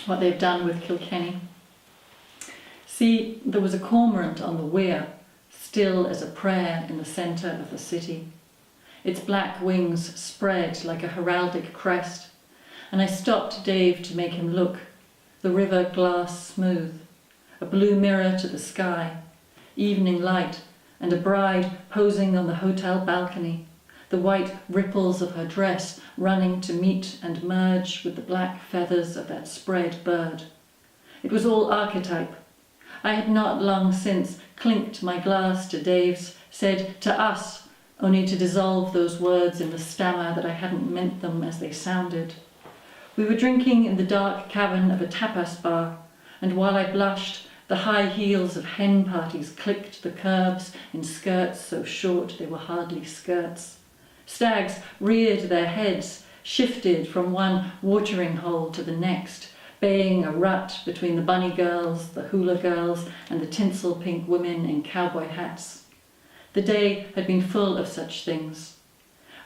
what they've done with Kilkenny. See, there was a cormorant on the weir, still as a prayer in the centre of the city. Its black wings spread like a heraldic crest, and I stopped Dave to make him look. The river glass smooth, a blue mirror to the sky, evening light, and a bride posing on the hotel balcony, the white ripples of her dress running to meet and merge with the black feathers of that spread bird. It was all archetype. I had not long since clinked my glass to Dave's, said "to us," only to dissolve those words in the stammer that I hadn't meant them as they sounded. We were drinking in the dark cavern of a tapas bar, and while I blushed, the high heels of hen parties clicked the curbs in skirts so short they were hardly skirts. Stags reared their heads, shifted from one watering hole to the next, baying a rut between the bunny girls, the hula girls, and the tinsel pink women in cowboy hats. The day had been full of such things.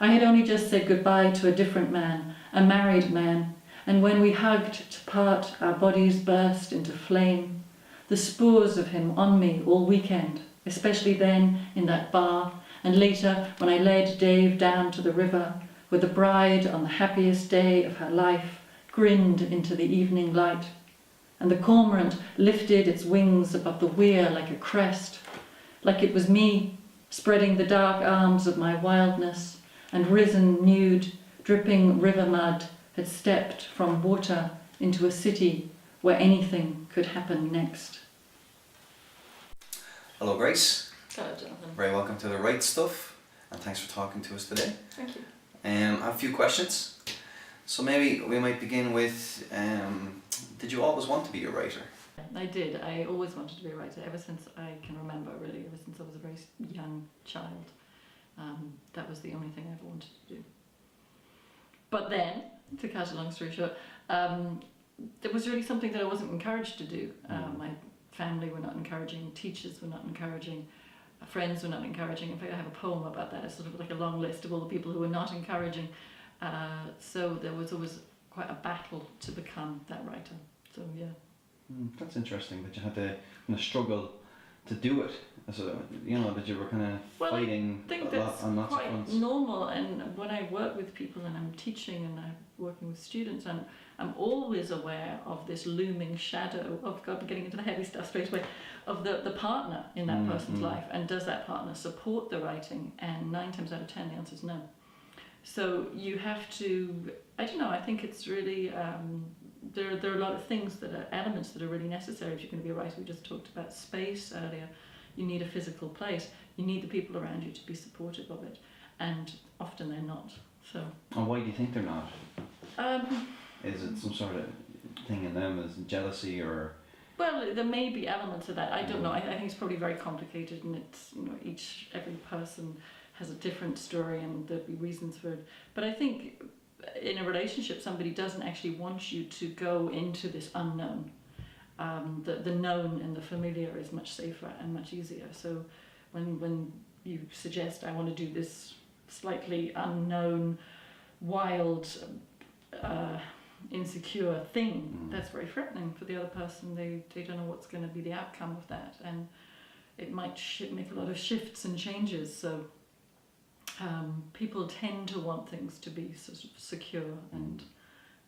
I had only just said goodbye to a different man, a married man, and when we hugged to part, our bodies burst into flame. The spores of him on me all weekend, especially then in that bar, and later when I led Dave down to the river, where the bride on the happiest day of her life grinned into the evening light, and the cormorant lifted its wings above the weir like a crest, like it was me, spreading the dark arms of my wildness, and risen nude, dripping river mud, had stepped from water into a city where anything could happen next. Hello Grace. Hello Jonathan. Very welcome to the Writestuff, and thanks for talking to us today. Thank you. I have a few questions. So maybe we might begin with, did you always want to be a writer? I did. I always wanted to be a writer, ever since I can remember, really, ever since I was a very young child. That was the only thing I ever wanted to do. But then, to cut a long story short, it was really something that I wasn't encouraged to do. My family were not encouraging, teachers were not encouraging, friends were not encouraging. In fact, I have a poem about that. It's sort of like a long list of all the people who were not encouraging. So there was always quite a battle to become that writer. So yeah. That's interesting that you had to kind of struggle to do it. So, you know, that you were kind of fighting I think a lot on lots of quite fronts. normal, and when I work with people and I'm teaching and I'm working with students, and I'm always aware of this looming shadow of, God, getting into the heavy stuff straight away, of the partner in that person's life, and does that partner support the writing? And 9 times out of 10 the answer is no. So you have to, I don't know, I think it's really, there are a lot of things that are elements that are really necessary if you're going to be a writer. We just talked about space earlier. You need a physical place. You need the people around you to be supportive of it, and often they're not. So. And why do you think they're not? Is it some sort of thing in them, as jealousy or? Well, there may be elements of that. I don't know. I think it's probably very complicated, and it's, you know, every person has a different story, and there'll be reasons for it. But I think in a relationship, somebody doesn't actually want you to go into this unknown. The known and the familiar is much safer and much easier. So when you suggest, I want to do this slightly unknown, wild, insecure thing, that's very threatening for the other person. They don't know what's going to be the outcome of that, and it might make a lot of shifts and changes. So people tend to want things to be sort of secure and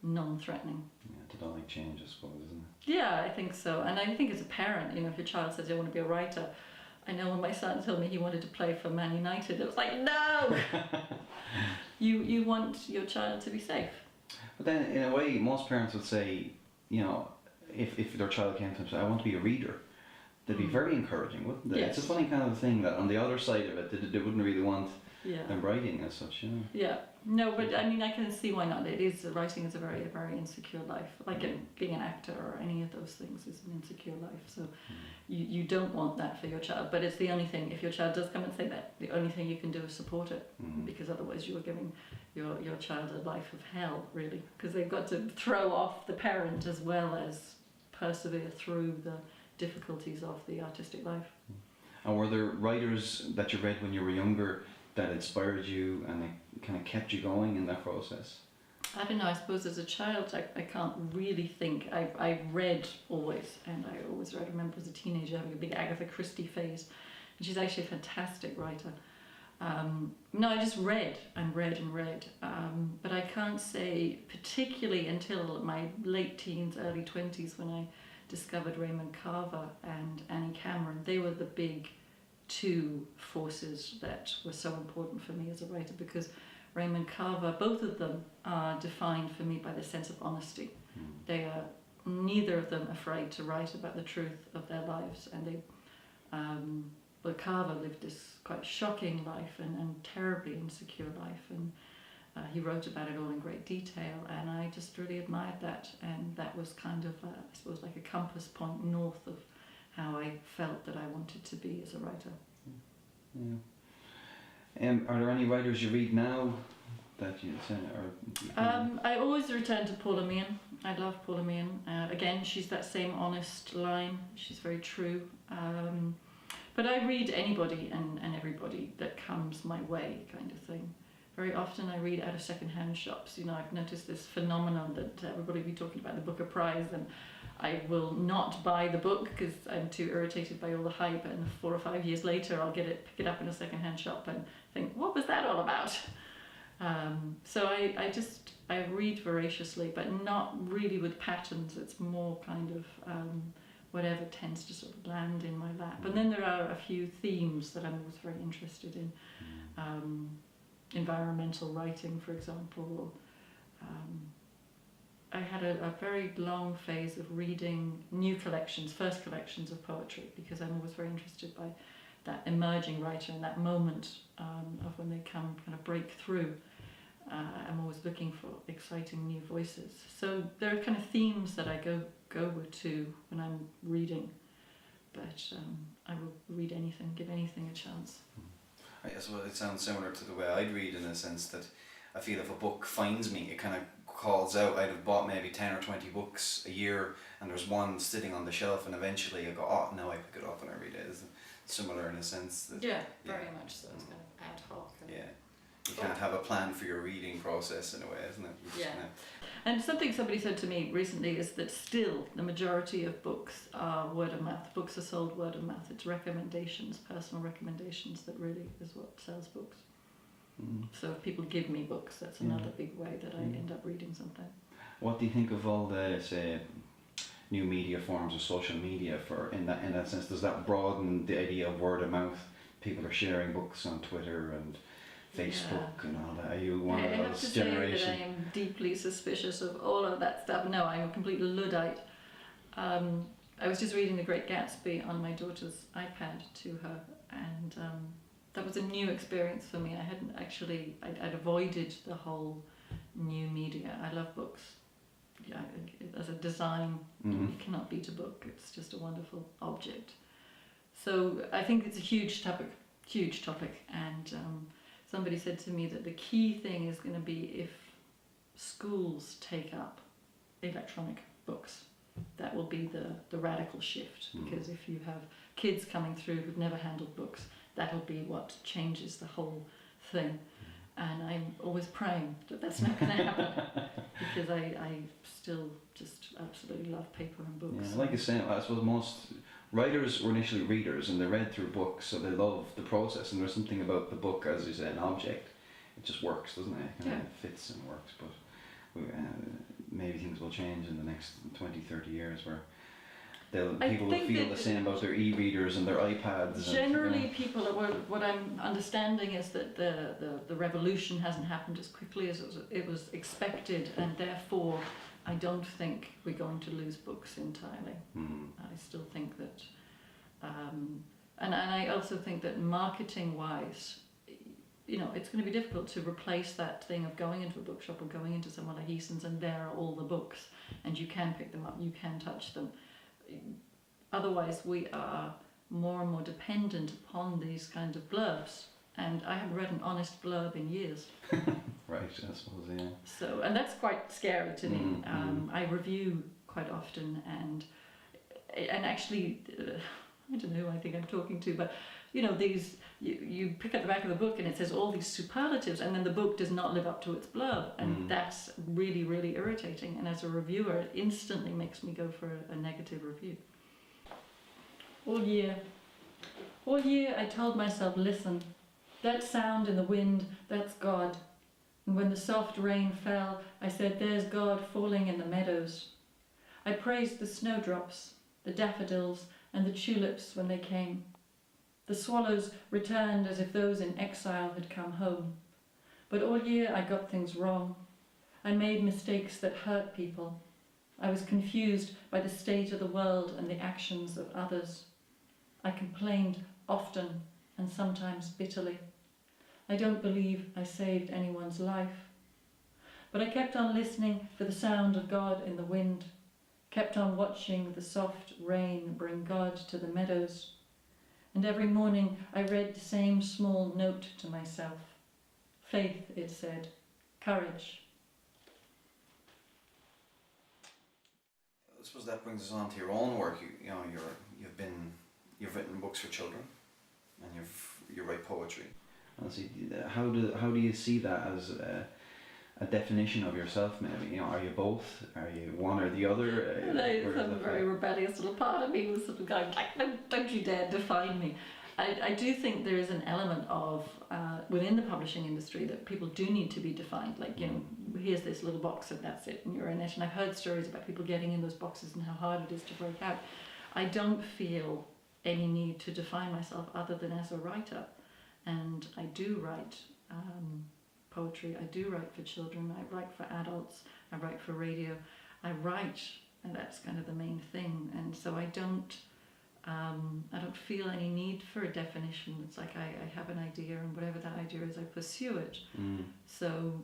non-threatening. Yeah, they don't like change, I suppose, isn't it? Yeah, I think so. And I think as a parent, you know, if your child says, I want to be a writer, I know when my son told me he wanted to play for Man United, it was like, no! You want your child to be safe. But then, in a way, most parents would say, you know, if their child came to them and said, I want to be a reader, they'd be very encouraging, wouldn't they? Yes. It's a funny kind of thing that on the other side of it, they wouldn't really want Yeah. them writing as such, you know. Yeah. No, but I mean, I can see why not. Writing is a very, very insecure life. Like being an actor or any of those things is an insecure life. So you don't want that for your child. But it's the only thing, if your child does come and say that, the only thing you can do is support it. Because otherwise you are giving your child a life of hell, really. Because they've got to throw off the parent as well as persevere through the difficulties of the artistic life. And were there writers that you read when you were younger that inspired you and it kind of kept you going in that process? I don't know, I suppose as a child I can't really think. I read always, and I always read. I remember as a teenager having a big Agatha Christie phase, and she's actually a fantastic writer. No, I just read and read and read, but I can't say particularly until my late teens, early 20s when I discovered Raymond Carver and Annie Cameron. They were the big two forces that were so important for me as a writer, because Raymond Carver, both of them are defined for me by the sense of honesty. They are neither of them afraid to write about the truth of their lives, and they well, Carver lived this quite shocking life and terribly insecure life, and he wrote about it all in great detail, and I just really admired that, and that was kind of, I suppose, like a compass point north of how I felt that I wanted to be as a writer. Yeah. Are there any writers you read now that you send? I always return to Paula Meehan. I love Paula Meehan. Again, she's that same honest line. She's very true. But I read anybody and everybody that comes my way, kind of thing. Very often I read out of second-hand shops. You know, I've noticed this phenomenon that everybody will be talking about the Booker Prize, and I will not buy the book because I'm too irritated by all the hype, and 4 or 5 years later I'll pick it up in a second-hand shop and think, what was that all about? So I read voraciously, but not really with patterns. It's more kind of whatever tends to sort of land in my lap. And then there are a few themes that I'm always very interested in. Environmental writing, for example. I had a very long phase of reading new collections, first collections of poetry, because I'm always very interested by that emerging writer and that moment of when they kind of break through. I'm always looking for exciting new voices. So there are kind of themes that I go to when I'm reading, but I will read anything, give anything a chance. I guess it sounds similar to the way I'd read, in the sense that I feel if a book finds me, it kind of calls out. I'd have bought maybe 10 or 20 books a year, and there's one sitting on the shelf, and eventually I go, oh, now I pick it up and I read it. It's similar in a sense that... Yeah, very much so. It's kind of ad hoc. Yeah. You can't have a plan for your reading process in a way, isn't it? Yeah. And something somebody said to me recently is that still the majority of books are word of mouth. Books are sold word of mouth. It's recommendations, personal recommendations, that really is what sells books. So if people give me books, that's another big way that I end up reading something. What do you think of all the, say, new media forms of social media in that sense? Does that broaden the idea of word of mouth? People are sharing books on Twitter and Facebook and all that. Are you one of those generation? I have to say that I am deeply suspicious of all of that stuff. No, I'm a complete Luddite. I was just reading The Great Gatsby on my daughter's iPad to her, and that was a new experience for me. I hadn't actually, I'd avoided the whole new media. I love books. Yeah, as a design, you cannot beat a book. It's just a wonderful object. So I think it's a huge topic, and somebody said to me that the key thing is going to be if schools take up electronic books. That will be the radical shift, because if you have kids coming through who've never handled books, that'll be what changes the whole thing. And I'm always praying that that's not going to happen, because I still just absolutely love paper and books. Yeah, like you say, I suppose most writers were initially readers, and they read through books, so they love the process, and there's something about the book, as you say, an object. It just works, doesn't it? It fits and works, but maybe things will change in the next 20, 30 years where people will feel the same about their e-readers and their iPads. Generally, people, what I'm understanding is that the revolution hasn't happened as quickly as it was expected, and therefore I don't think we're going to lose books entirely. I still think that, and I also think that marketing-wise, it's going to be difficult to replace that thing of going into a bookshop or going into someone like Eason's and there are all the books and you can pick them up, you can touch them. Otherwise we are more and more dependent upon these kind of blurbs, and I haven't read an honest blurb in years. Right, I suppose, yeah. So, and that's quite scary to me. I review quite often, and actually I don't know who I think I'm talking to, but you know, these, you pick up the back of the book and it says all these superlatives, and then the book does not live up to its blurb, and that's really, really irritating. And as a reviewer, it instantly makes me go for a negative review. All year I told myself, listen, that sound in the wind, that's God. And when the soft rain fell, I said, there's God falling in the meadows. I praised the snowdrops, the daffodils, and the tulips when they came. The swallows returned as if those in exile had come home. But all year I got things wrong. I made mistakes that hurt people. I was confused by the state of the world and the actions of others. I complained often and sometimes bitterly. I don't believe I saved anyone's life. But I kept on listening for the sound of God in the wind, kept on watching the soft rain bring God to the meadows. And every morning I read the same small note to myself. Faith, it said, courage. I suppose that brings us on to your own work. You've written books for children, and you write poetry. And see, how do you see that as a definition of yourself? Maybe, you know, are you both? Are you one or the other? There's some very rebellious little part of me who's sort of going like, don't you dare define me. I do think there is an element of within the publishing industry that people do need to be defined. Like, you know, here's this little box and that's it, and you're in it. And I've heard stories about people getting in those boxes and how hard it is to break out. I don't feel any need to define myself other than as a writer, and I do write poetry. I do write for children. I write for adults. I write for radio. I write, and that's kind of the main thing. And so I don't feel any need for a definition. It's like I have an idea, and whatever that idea is, I pursue it. So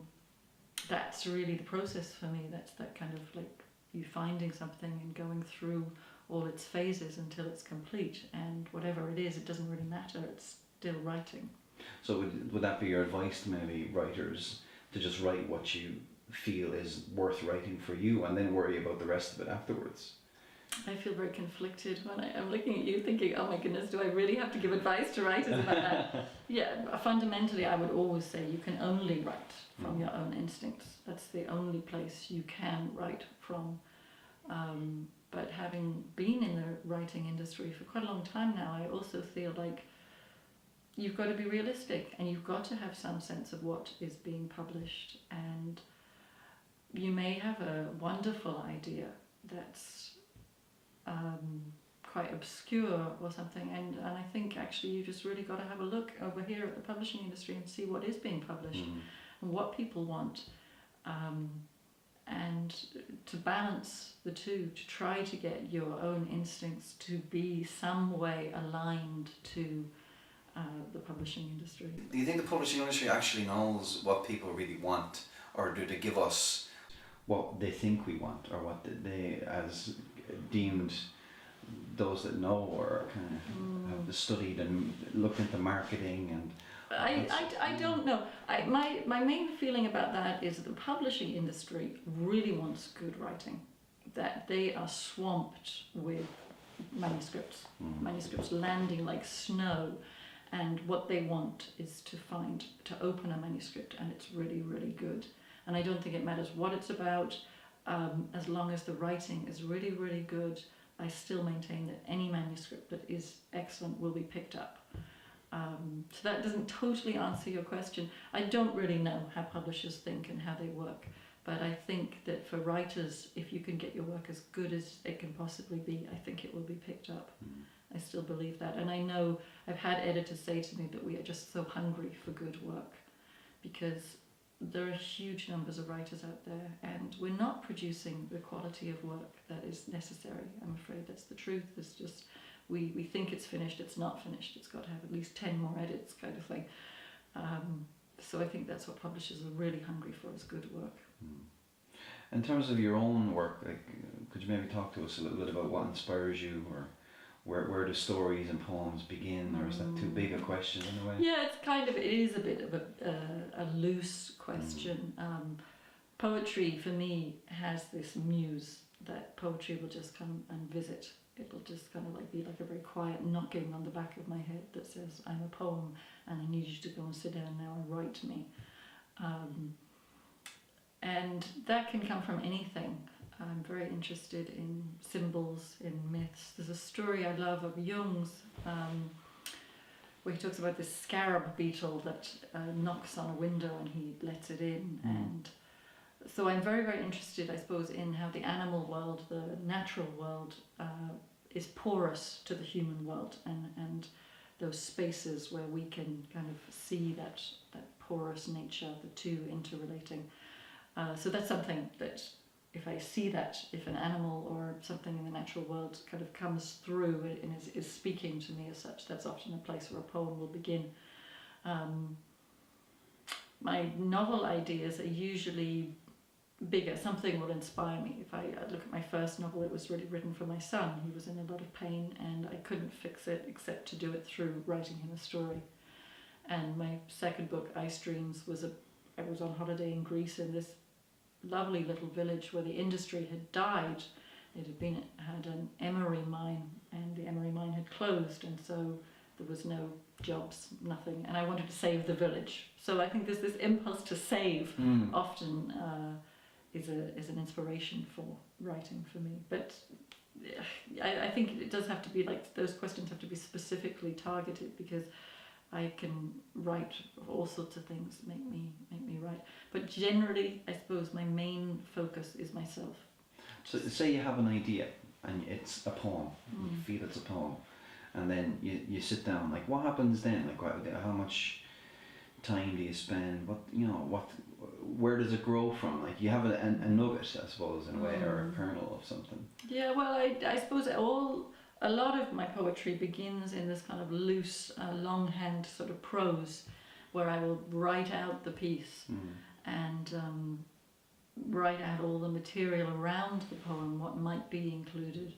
that's really the process for me. That's that kind of like you finding something and going through all its phases until it's complete. And whatever it is, it doesn't really matter. It's still writing. So would that be your advice to maybe writers, to just write what you feel is worth writing for you, and then worry about the rest of it afterwards? I feel very conflicted when I'm looking at you thinking, oh my goodness, do I really have to give advice to writers about that? Yeah, fundamentally I would always say you can only write from your own instincts. That's the only place you can write from. But having been in the writing industry for quite a long time now, I also feel like you've got to be realistic, and you've got to have some sense of what is being published, and you may have a wonderful idea that's quite obscure or something, and I think actually you just really got to have a look over here at the publishing industry and see what is being published and what people want, and to balance the two, to try to get your own instincts to be some way aligned to the publishing industry. Do you think the publishing industry actually knows what people really want, or do they give us what they think we want, or what they as deemed those that know, or kind of have studied and looked into marketing and I don't know. My main feeling about that is that the publishing industry really wants good writing, that they are swamped with manuscripts, manuscripts landing like snow, and what they want is to open a manuscript and it's really, really good. And I don't think it matters what it's about, as long as the writing is really, really good. I still maintain that any manuscript that is excellent will be picked up. So that doesn't totally answer your question. I don't really know how publishers think and how they work, but I think that for writers, if you can get your work as good as it can possibly be, I think it will be picked up. I still believe that. And I know I've had editors say to me that we are just so hungry for good work, because there are huge numbers of writers out there and we're not producing the quality of work that is necessary. I'm afraid that's the truth. It's just we think it's finished, it's not finished. It's got to have at least 10 more edits, kind of thing. So I think that's what publishers are really hungry for, is good work. In terms of your own work, like, could you maybe talk to us a little bit about what inspires you, or where do stories and poems begin, or is that too big a question in a way? Yeah, it is a bit of a loose question. Poetry for me has this muse that poetry will just come and visit it'll just kind of like be like a very quiet knocking on the back of my head that says, I'm a poem and I need you to go and sit down now and write me. And that can come from anything. I'm very interested in symbols, in myths. There's a story I love of Jung's where he talks about this scarab beetle that knocks on a window and he lets it in. And so I'm very, very interested, I suppose, in how the animal world, the natural world, is porous to the human world, and those spaces where we can kind of see that porous nature, the two interrelating. So that's something that if I see that, if an animal or something in the natural world kind of comes through and is speaking to me as such, that's often a place where a poem will begin. My novel ideas are usually bigger. Something will inspire me. If I look at my first novel, it was really written for my son. He was in a lot of pain and I couldn't fix it except to do it through writing him a story. And my second book, Ice Dreams, I was on holiday in Greece in this lovely little village where the industry had died. It had an emery mine, and the emery mine had closed, and so there was no jobs, nothing, and I wanted to save the village. So I think there's this impulse to save often is an inspiration for writing for me. But I think it does have to be like, those questions have to be specifically targeted, because I can write all sorts of things make me write. But generally, I suppose my main focus is myself. So say you have an idea and it's a poem, you feel it's a poem, and then you sit down, like what happens then? Like how much time do you spend? Where does it grow from? Like you have a nugget, I suppose, in a way, or a kernel of something. Yeah, well, I suppose a lot of my poetry begins in this kind of loose, longhand sort of prose, where I will write out the piece and write out all the material around the poem, what might be included,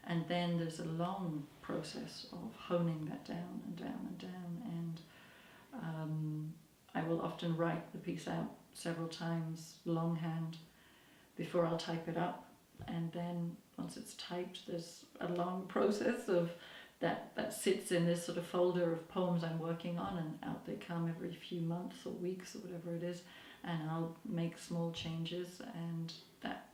and then there's a long process of honing that down and down and down, and I will often write the piece out several times longhand before I'll type it up. And then once it's typed, there's a long process of that sits in this sort of folder of poems I'm working on, and out they come every few months or weeks or whatever it is, and I'll make small changes, and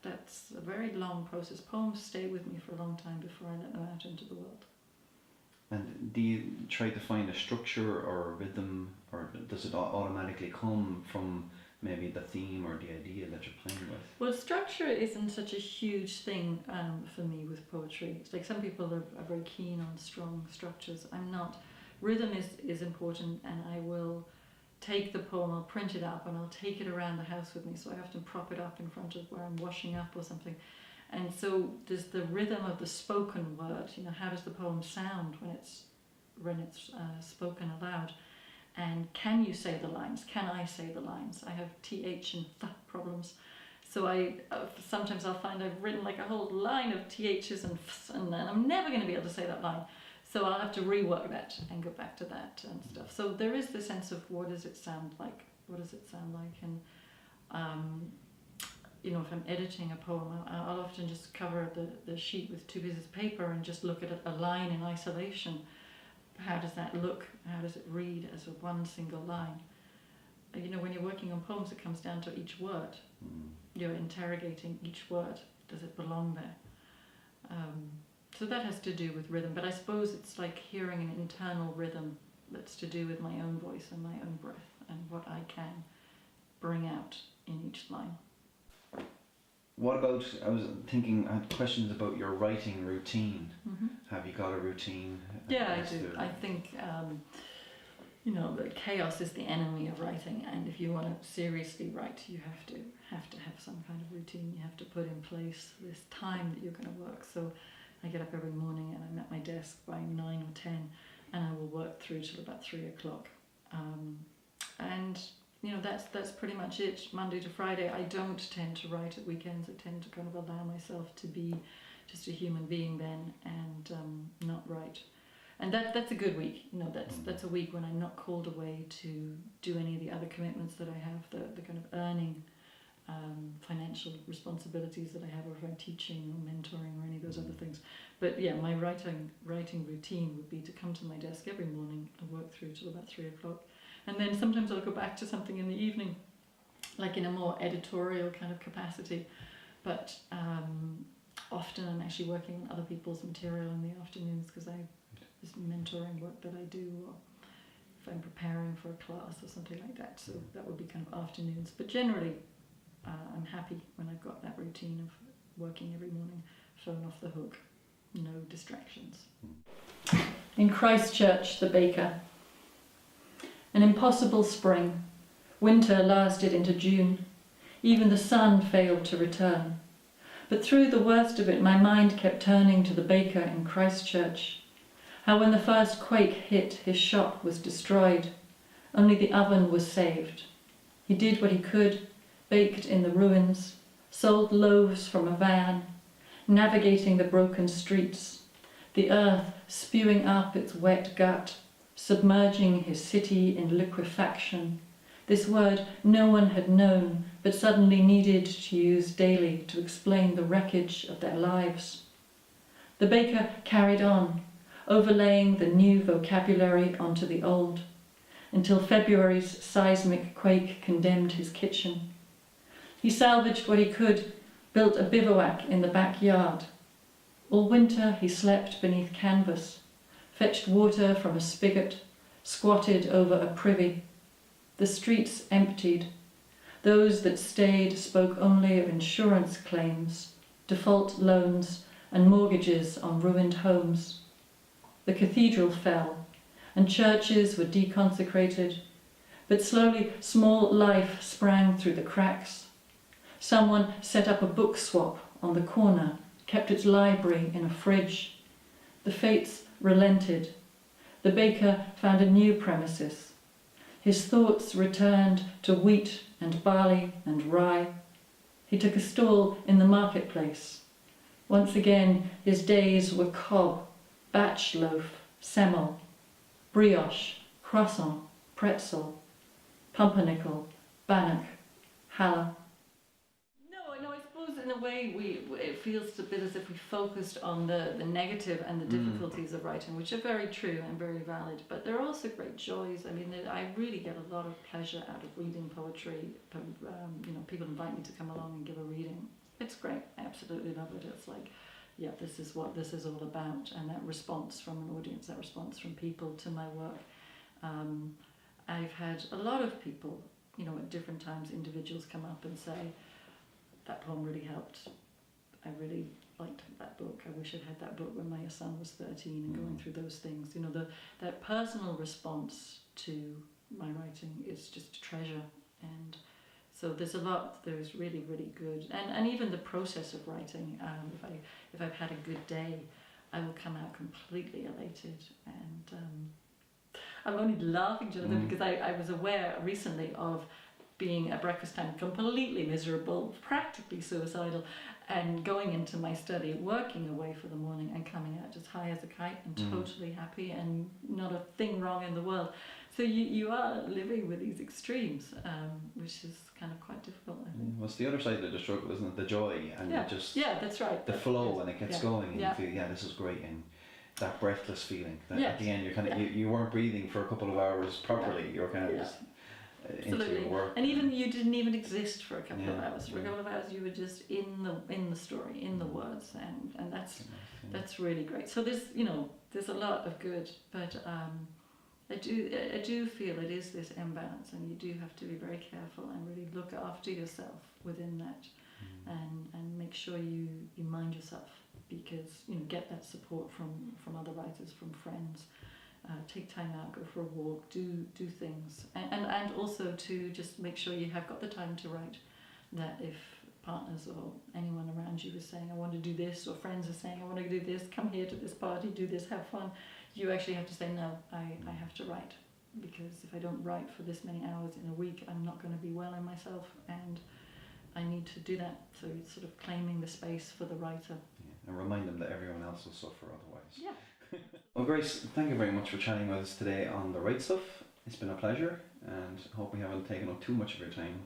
that's a very long process. Poems stay with me for a long time before I let them out into the world. And do you try to find a structure or a rhythm, or does it automatically come from maybe the theme or the idea that you're playing with? Well, structure isn't such a huge thing for me with poetry. It's like some people are very keen on strong structures. I'm not. Rhythm is important, and I will take the poem, I'll print it up, and I'll take it around the house with me. So I often prop it up in front of where I'm washing up or something. And so there's the rhythm of the spoken word. How does the poem sound when it's spoken aloud? And can you say the lines? Can I say the lines? I have th and th problems. So sometimes I'll find I've written like a whole line of ths and fs, and then I'm never going to be able to say that line. So I'll have to rework that and go back to that and stuff. So there is the sense of what does it sound like? What does it sound like? And if I'm editing a poem, I'll often just cover the sheet with 2 pieces of paper and just look at a line in isolation. How does that look? How does it read as one single line? When you're working on poems, it comes down to each word. You're interrogating each word. Does it belong there? So that has to do with rhythm. But I suppose it's like hearing an internal rhythm that's to do with my own voice and my own breath and what I can bring out in each line. What about, I was thinking, I had questions about your writing routine. Have you got a routine? Yeah, I do. I think, that chaos is the enemy of writing, and if you want to seriously write, you have to have some kind of routine. You have to put in place this time that you're going to work. So I get up every morning and I'm at my desk by 9 or 10, and I will work through till about 3 o'clock. And that's pretty much it. Monday to Friday, I don't tend to write at weekends. I tend to kind of allow myself to be just a human being then, and not write. And that's a good week. That's a week when I'm not called away to do any of the other commitments that I have, the kind of earning financial responsibilities that I have, or if I'm teaching or mentoring or any of those other things. But yeah, my writing routine would be to come to my desk every morning and work through till about 3 o'clock. And then sometimes I'll go back to something in the evening, like in a more editorial kind of capacity. But often I'm actually working on other people's material in the afternoons, because there's mentoring work that I do, or if I'm preparing for a class or something like that. So that would be kind of afternoons. But generally, I'm happy when I've got that routine of working every morning, phone off the hook, no distractions. In Christchurch, the baker. An impossible spring. Winter lasted into June. Even the sun failed to return. But through the worst of it, my mind kept turning to the baker in Christchurch. How when the first quake hit, his shop was destroyed. Only the oven was saved. He did what he could, baked in the ruins, sold loaves from a van, navigating the broken streets, the earth spewing up its wet gut, submerging his city in liquefaction. This word no one had known, but suddenly needed to use daily to explain the wreckage of their lives. The baker carried on, overlaying the new vocabulary onto the old, until February's seismic quake condemned his kitchen. He salvaged what he could, built a bivouac in the backyard. All winter he slept beneath canvas, fetched water from a spigot, squatted over a privy. The streets emptied. Those that stayed spoke only of insurance claims, default loans, and mortgages on ruined homes. The cathedral fell, and churches were deconsecrated, but slowly small life sprang through the cracks. Someone set up a book swap on the corner, kept its library in a fridge. The fates relented. The baker found a new premises. His thoughts returned to wheat and barley and rye. He took a stall in the marketplace. Once again, his days were cob, batch loaf, semmel, brioche, croissant, pretzel, pumpernickel, bannock, challah. No, I suppose in a way it feels a bit as if we focused on the negative and the difficulties of writing, which are very true and very valid, but there are also great joys. I mean, I really get a lot of pleasure out of reading poetry. People invite me to come along and give a reading. It's great. I absolutely love it. It's like, yeah, this is what this is all about, and that response from an audience, that response from people to my work. I've had a lot of people, at different times, individuals come up and say, that poem really helped. I really liked that book. I wish I'd had that book when my son was 13, and going through those things. That personal response to my writing is just a treasure. And so there's really, really good. And even the process of writing, if I've had a good day, I will come out completely elated. And I'm only laughing, Jonathan, because I was aware recently of being at breakfast time completely miserable, practically suicidal, and going into my study, working away for the morning, and coming out just high as a kite and totally happy and not a thing wrong in the world. So you are living with these extremes, which is kind of quite difficult, I think. Well, it's the other side of the struggle, isn't it? The joy and that's right. The flow, and it gets going, and you feel, this is great, and that breathless feeling. That at the end, you're kind of you weren't breathing for a couple of hours properly. You're kind of just into your work. And even you didn't even exist for a couple of hours. For a couple of hours, you were just in the story, in the words, and that's really great. So there's a lot of good, but I do feel it is this imbalance, and you do have to be very careful and really look after yourself within that, and make sure you mind yourself, because get that support from other writers, from friends. Take time out, go for a walk, do things, and also to just make sure you have got the time to write. That if partners or anyone around you is saying, I want to do this, or friends are saying, I want to do this, come here to this party, do this, have fun, you actually have to say, no, I have to write, because if I don't write for this many hours in a week, I'm not going to be well in myself, and I need to do that. So it's sort of claiming the space for the writer. And remind them that everyone else will suffer otherwise. Yeah. Well, Grace, thank you very much for chatting with us today on the Writestuff. It's been a pleasure, and I hope we haven't taken up too much of your time,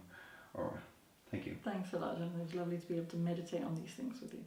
or Thank you. Thanks a lot, and it's lovely to be able to meditate on these things with you.